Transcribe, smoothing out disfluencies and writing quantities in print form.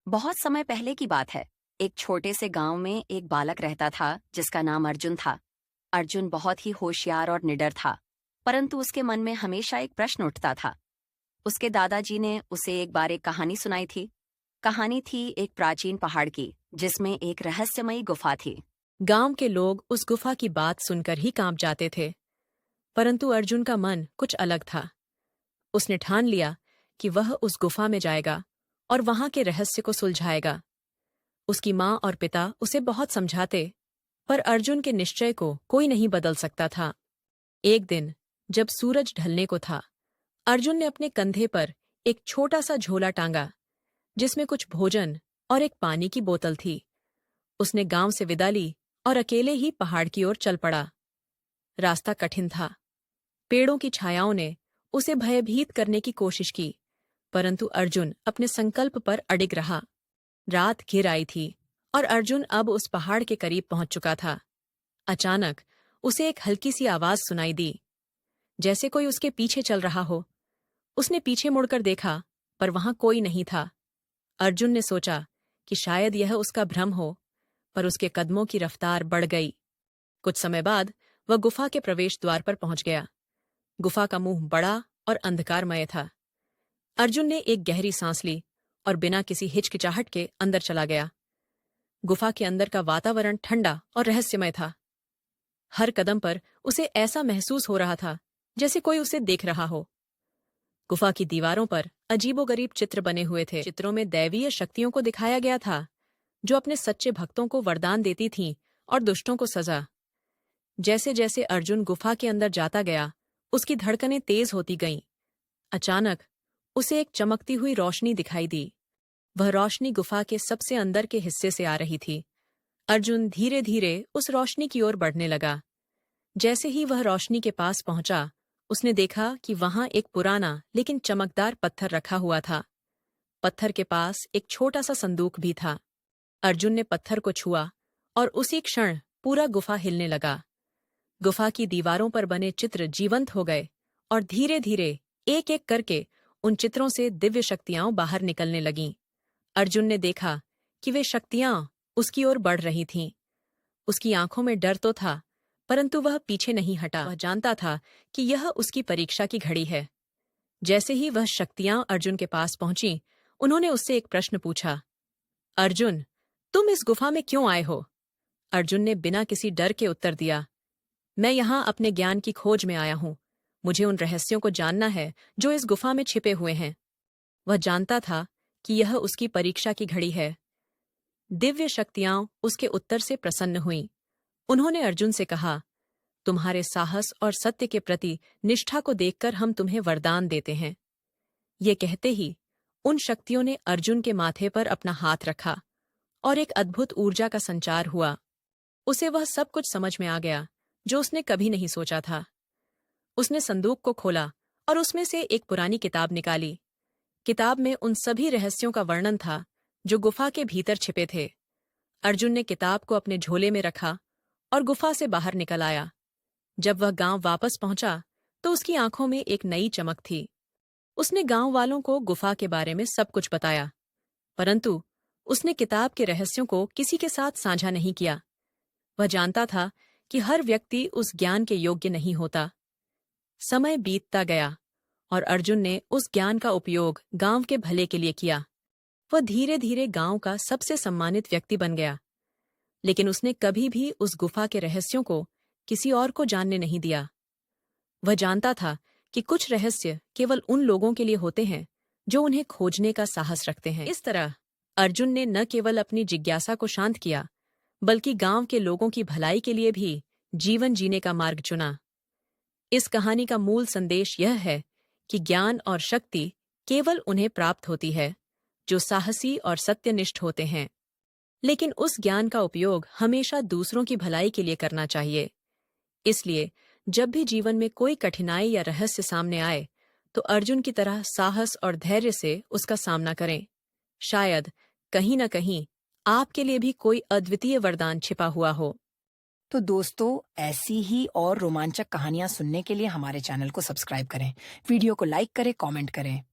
बहुत समय पहले की बात है। एक छोटे से गांव में एक बालक रहता था जिसका नाम अर्जुन था। अर्जुन बहुत ही होशियार और निडर था, परंतु उसके मन में हमेशा एक प्रश्न उठता था। उसके दादाजी ने उसे एक बार एक कहानी सुनाई थी। कहानी थी एक प्राचीन पहाड़ की, जिसमें एक रहस्यमयी गुफा थी। गांव के लोग उस गुफा की बात सुनकर ही कांप जाते थे, परंतु अर्जुन का मन कुछ अलग था। उसने ठान लिया कि वह उस गुफा में जाएगा और वहां के रहस्य को सुलझाएगा। उसकी माँ और पिता उसे बहुत समझाते, पर अर्जुन के निश्चय को कोई नहीं बदल सकता था। एक दिन, जब सूरज ढलने को था, अर्जुन ने अपने कंधे पर एक छोटा सा झोला टांगा, जिसमें कुछ भोजन और एक पानी की बोतल थी। उसने गांव से विदा ली और अकेले ही पहाड़ की ओर चल पड़ा। रास्ता कठिन था। पेड़ों की छायाओं ने उसे भयभीत करने की कोशिश की, परंतु अर्जुन अपने संकल्प पर अडिग रहा। रात घिर आई थी और अर्जुन अब उस पहाड़ के करीब पहुंच चुका था। अचानक उसे एक हल्की सी आवाज सुनाई दी, जैसे कोई उसके पीछे चल रहा हो। उसने पीछे मुड़कर देखा, पर वहां कोई नहीं था। अर्जुन ने सोचा कि शायद यह उसका भ्रम हो, पर उसके कदमों की रफ्तार बढ़ गई। कुछ समय बाद वह गुफा के प्रवेश द्वार पर पहुंच गया। गुफा का मुंह बड़ा और अंधकारमय था। अर्जुन ने एक गहरी सांस ली और बिना किसी हिचकिचाहट के अंदर चला गया। गुफा के अंदर का वातावरण ठंडा और रहस्यमय था। हर कदम पर उसे ऐसा महसूस हो रहा था जैसे कोई उसे देख रहा हो। गुफा की दीवारों पर अजीबोगरीब चित्र बने हुए थे। चित्रों में दैवीय शक्तियों को दिखाया गया था, जो अपने सच्चे भक्तों को वरदान देती थीं और दुष्टों को सजा। जैसे जैसे अर्जुन गुफा के अंदर जाता गया, उसकी धड़कनें तेज होती गईं। अचानक उसे एक चमकती हुई रोशनी दिखाई दी। वह रोशनी गुफा के सबसे अंदर के हिस्से से आ रही थी। अर्जुन धीरे धीरे उस रोशनी की ओर बढ़ने लगा। जैसे ही वह रोशनी के पास पहुंचा, उसने देखा कि वहां एक पुराना लेकिन चमकदार पत्थर रखा हुआ था। पत्थर के पास एक छोटा सा संदूक भी था। अर्जुन ने पत्थर को छुआ और उसी क्षण पूरा गुफा हिलने लगा। गुफा की दीवारों पर बने चित्र जीवंत हो गए और धीरे धीरे एक एक करके उन चित्रों से दिव्य शक्तियां बाहर निकलने लगीं। अर्जुन ने देखा कि वे शक्तियां उसकी ओर बढ़ रही थीं। उसकी आंखों में डर तो था, परंतु वह पीछे नहीं हटा। वह जानता था कि यह उसकी परीक्षा की घड़ी है। जैसे ही वह शक्तियां अर्जुन के पास पहुंची, उन्होंने उससे एक प्रश्न पूछा, अर्जुन, तुम इस गुफा में क्यों आए हो? अर्जुन ने बिना किसी डर के उत्तर दिया, मैं यहाँ अपने ज्ञान की खोज में आया हूँ। मुझे उन रहस्यों को जानना है जो इस गुफा में छिपे हुए हैं। वह जानता था कि यह उसकी परीक्षा की घड़ी है। दिव्य शक्तियां उसके उत्तर से प्रसन्न हुईं। उन्होंने अर्जुन से कहा, तुम्हारे साहस और सत्य के प्रति निष्ठा को देखकर हम तुम्हें वरदान देते हैं। ये कहते ही उन शक्तियों ने अर्जुन के माथे पर अपना हाथ रखा और एक अद्भुत ऊर्जा का संचार हुआ। उसे वह सब कुछ समझ में आ गया जो उसने कभी नहीं सोचा था। उसने संदूक को खोला और उसमें से एक पुरानी किताब निकाली। किताब में उन सभी रहस्यों का वर्णन था जो गुफा के भीतर छिपे थे। अर्जुन ने किताब को अपने झोले में रखा और गुफा से बाहर निकल आया। जब वह गांव वापस पहुंचा, तो उसकी आंखों में एक नई चमक थी। उसने गांव वालों को गुफा के बारे में सब कुछ बताया, परंतु उसने किताब के रहस्यों को किसी के साथ साझा नहीं किया। वह जानता था कि हर व्यक्ति उस ज्ञान के योग्य नहीं होता। समय बीतता गया और अर्जुन ने उस ज्ञान का उपयोग गांव के भले के लिए किया। वह धीरे धीरे गांव का सबसे सम्मानित व्यक्ति बन गया, लेकिन उसने कभी भी उस गुफा के रहस्यों को किसी और को जानने नहीं दिया। वह जानता था कि कुछ रहस्य केवल उन लोगों के लिए होते हैं जो उन्हें खोजने का साहस रखते हैं। इस तरह अर्जुन ने न केवल अपनी जिज्ञासा को शांत किया, बल्कि गांव के लोगों की भलाई के लिए भी जीवन जीने का मार्ग चुना। इस कहानी का मूल संदेश यह है कि ज्ञान और शक्ति केवल उन्हें प्राप्त होती है जो साहसी और सत्यनिष्ठ होते हैं, लेकिन उस ज्ञान का उपयोग हमेशा दूसरों की भलाई के लिए करना चाहिए। इसलिए जब भी जीवन में कोई कठिनाई या रहस्य सामने आए, तो अर्जुन की तरह साहस और धैर्य से उसका सामना करें। शायद कहीं न कहीं आपके लिए भी कोई अद्वितीय वरदान छिपा हुआ हो। तो दोस्तों, ऐसी ही और रोमांचक कहानियां सुनने के लिए हमारे चैनल को सब्सक्राइब करें, वीडियो को लाइक करें, कमेंट करें।